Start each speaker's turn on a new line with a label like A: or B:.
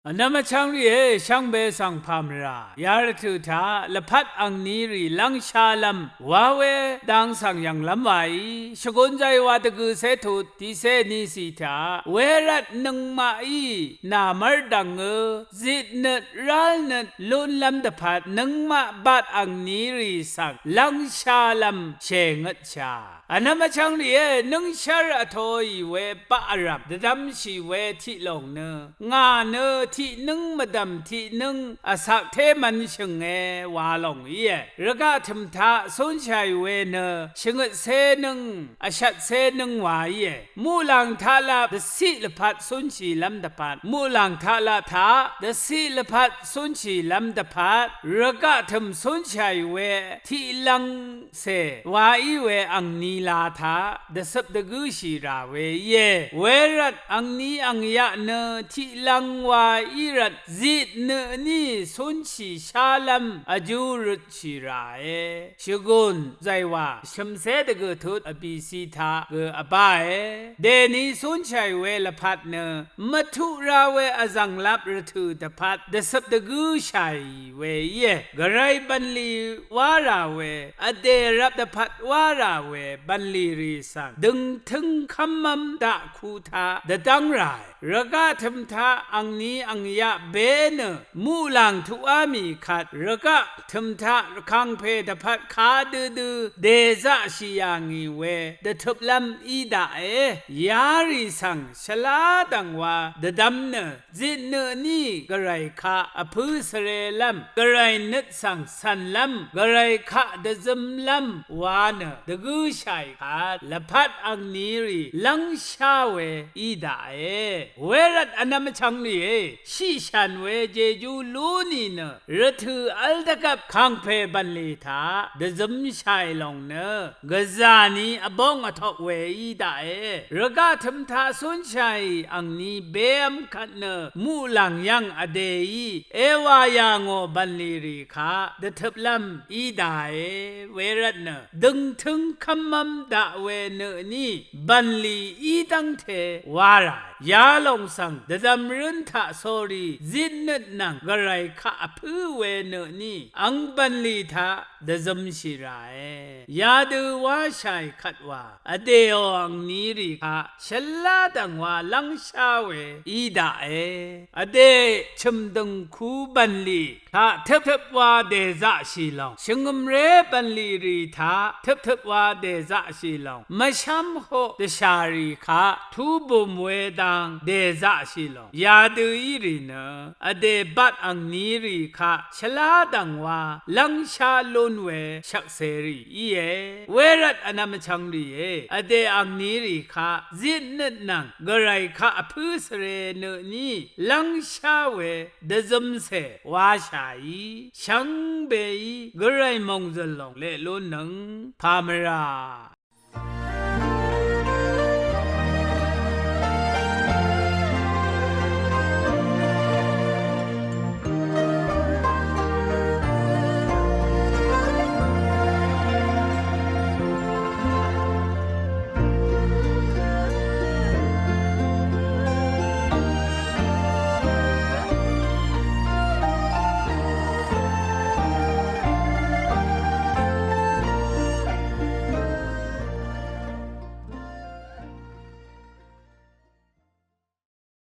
A: อันนั้นมาช่างรีช่างเบสังพามรายาร์ตุธาละพัดอังนีรีลังชาลัมวาเวดังสังยังลำไว้ชกุนใจว่าตะกุเสถุติเสนิสิธาเวรัตนังมาอีนามรดังจิตนรัลนลุนลำตะพัดนังมาบัดอังนีรีสังลังชาลัมเชงชาอันนั้นมาช่างรีนังชาระทอยเวปะอารับดำชีเวทิลงเนงาเนที่นึ่งมาดำที่นึ่งอาศักเทมันชงเอวาลงเย่ระกาทำท่าสนใจเวเนชงเสนึงอาชัดเสนึงวาเย่มูลังท่าลาดสิลพัดสนชีลำดพัดมูลังท่าลาท่าดสิลพัดสนชีลำดพัดระกาทำสนใจเวที่ลังเสวาอีเวอังนีลาท่าดสับดกุชีราเวเย่เวรัดอังนีอังยะเนที่ลังวาอีรัดจิตเนนี่สุนชีชาลัมอจูรุชีราเอชกุนใจว่าชมเสดกทุดอภิสิทาเกอบาเอเดนีสุนชัยเวลพัดเนมัทุราเวอจังลับรทุตพัดดสับดกุชัยเวเยกไรบันลีวาราเวอเดรับดพัดวาราเวบันลีรีสังดึงถึงคำมัมดะคูทาดดังไรระกาทำท่าอังนี้อังยะเบนมูลังทุอามีขัดระกาทำท่าคังเพดพัดขาดือเดซะชิยางีเวเดทุบลำอีดายาริสังชลาดังว่าเดดำเนจินเนนี่กระไรคะอภูสเรลัมกระไรนึดสังสันลัมกระไรคะเดจมลัมวานเดกูชัยขัดละพัดอังนีรีลังชาเวอีดาเวรัตอนามชังลีชิชันเวเจจูลูนีเนรถืออัลตะกับคังเพบันลีธาเดจมชัยลงเนกซานีอบงอทอกเวอีดาระกาทำท่าสนชัยอังนี้เบมขัดเนมูลังยังอเดยีเอวายางอบันลีรีคาเดทับลำอีดาเวรัตเนดึงถึงคำมัมดาเวเนนี่บันลีอีตังเทวารายาลงสังเดดำรินทะโซรีจินนนังกระไรข้าพื้เวเนนี่อังบันลีทะเดจมชิรายาดูว่าชัยขัดว่าอเดออังนีรีข้าฉลาดังว่าลังชาเวอีดาอเดชมดังคูบันลีข้าทึบว่าเดซะชิลองชงมเรบันลีรีทะทึบว่าเดซะชิลองมาชัมโฮเดชารีข้าทูบุมเวดังเดซะชิลองยาดูอีรีเนอเดบัดอังนีรีข้าฉลาดังว่าลังชาลุนเวชักเสรีอีเวรัตอนามชังรีอเดอังนีรีข้าจินนนังกระไรข้าพื้สเรเนนี่ลังชาเวเดจมเสวาชายชังเบยกระไรมงจลงเลลุนังพามรา